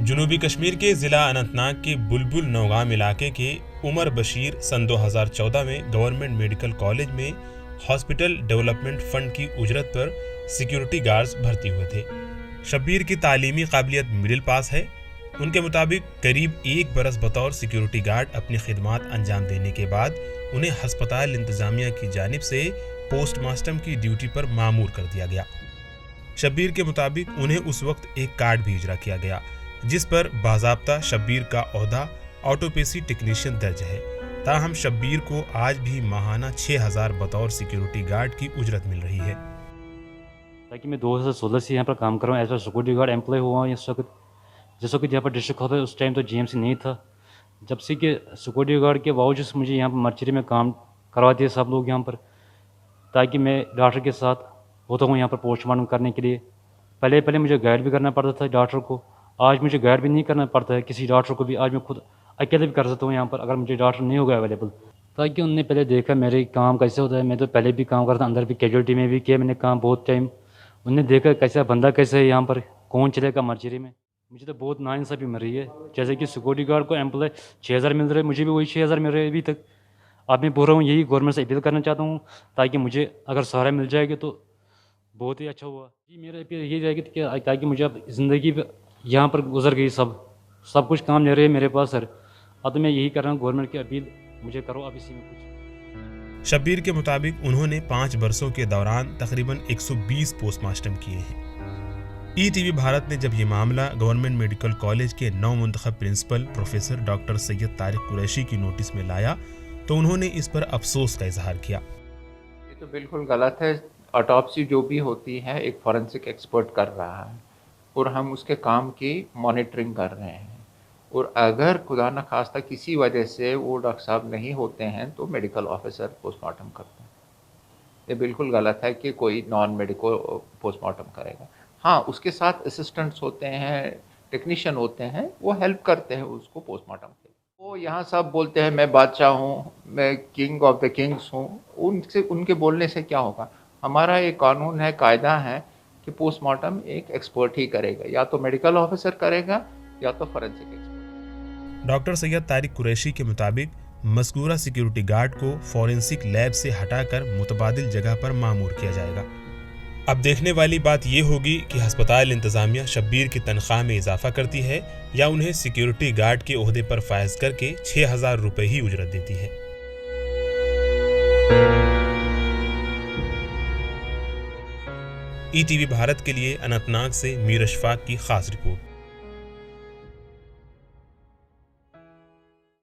जनूबी कश्मीर के ज़िला अनंतनाग के बुलबुल नौगाम इलाके के उमर बशीर सन 2014 में गवर्नमेंट मेडिकल कॉलेज में हॉस्पिटल डेवलपमेंट फंड की उजरत पर सिक्योरिटी गार्ड्स भर्ती हुए थे। शब्बीर की तालीमी काबिलियत मिडिल पास है। उनके मुताबिक करीब 1 बरस बतौर सिक्योरिटी गार्ड अपनी खिदमात अंजाम देने के बाद उन्हें हस्पताल इंतज़ामिया की जानिब से पोस्टमास्टम की ड्यूटी पर मामूर कर दिया गया। शब्बीर के मुताबिक उन्हें उस वक्त एक कार्ड भी इजरा किया गया जिस पर बाज़ाब्ता शब्बीर का ओहदा ऑटोपेसी टेक्नीशियन दर्ज है। ताहम शब्बीर को आज भी माहाना 6000 बतौर सिक्योरिटी गार्ड की उजरत मिल रही है। ताकि मैं 2016 से यहाँ पर काम कर रहा हूँ as a security guard employ हुआ हूँ। जिस वक्त यहाँ पर डिस्ट्रिक्ट होता है उस टाइम तो जीएमसी नहीं था। जब से कि सिक्योरिटी गार्ड के बावजूद मुझे यहाँ पर मर्चरी में काम करवाते हैं सब लोग यहाँ पर, ताकि मैं डॉक्टर के साथ होता हूँ यहाँ पर पोस्टमार्टम करने के लिए। पहले मुझे गाइड भी करना पड़ता था डॉक्टर को, आज मुझे गाइड भी नहीं करना पड़ता है किसी डॉक्टर को भी। आज मैं खुद अकेले भी कर सकता हूँ यहाँ पर अगर मुझे डॉक्टर नहीं होगा अवेलेबल। ताकि उनने पहले देखा मेरे काम कैसे होता है। मैं तो पहले भी काम करता, अंदर भी कैजुअल्टी में भी किया मैंने काम बहुत टाइम। उनने देखा कैसा बंदा कैसे है यहाँ पर, कौन चलेगा मर्चरी में। मुझे तो बहुत नाइंसाफ़ी मिल रही है। जैसे कि सिक्योरिटी गार्ड को एम्प्लॉय 6000 मिल रहे हैं, मुझे भी वही 6000 मिल रहे हैं अभी तक। अब मैं बोल रहा हूँ यही गवर्नमेंट से अपील करना चाहता हूँ ताकि मुझे अगर सहारा मिल जाएगा तो बहुत ही अच्छा हुआ जी। मेरा अपील यही रहेगी कि ताकि मुझे अब ज़िंदगी यहाँ पर गुजर गई, सब कुछ काम ले रहे हैं मेरे पास सर। अब तो मैं यही कर रहा हूँ गवर्नमेंट की अपील मुझे करो अब इसी में कुछ। शब्बीर के मुताबिक उन्होंने 5 बरसों के दौरान तकरीबन 120 पोस्टमास्टम किए हैं। ईटीवी भारत ने जब ये मामला गवर्नमेंट मेडिकल कॉलेज के नौ मुंतखब principal professor doctor Syed Tariq Qureshi की नोटिस में लाया तो उन्होंने इस पर अफसोस का इजहार किया। ये तो बिल्कुल गलत है। ऑटोप्सी जो भी होती है एक फॉरेंसिक एक्सपर्ट कर रहा है और हम उसके काम की मॉनिटरिंग कर रहे हैं। और अगर खुदा न खास्ता किसी वजह से वो डॉक्टर साहब नहीं होते हैं तो मेडिकल ऑफिसर पोस्टमार्टम करते हैं। ये बिल्कुल गलत है कि कोई नॉन मेडिकल पोस्टमार्टम करेगा। हाँ, उसके साथ असिस्टेंट्स होते हैं, टेक्नीशियन होते हैं, वो हेल्प करते हैं उसको पोस्टमार्टम के। वो यहाँ सब बोलते हैं मैं बादशाह हूँ, मैं किंग ऑफ द किंग्स हूँ। उनके बोलने से क्या होगा। हमारा एक कानून है, कायदा है कि पोस्टमार्टम एक एक्सपर्ट ही करेगा, या तो मेडिकल ऑफिसर करेगा या तो forensic expert. Doctor Syed Tariq Qureshi के मुताबिक मज़कूरा सिक्योरिटी गार्ड को फॉरेंसिक लैब से हटाकर मुतबादिल जगह पर मामूर किया जाएगा। अब देखने वाली बात यह होगी कि हस्पताल इंतज़ामिया शब्बीर की तनख्वाह में इजाफा करती है या उन्हें सिक्योरिटी गार्ड के ओहदे पर फायज करके 6000 रुपये ही उजरत देती है। ईटीवी भारत के लिए अनंतनाग से मीर अशफाक की खास रिपोर्ट।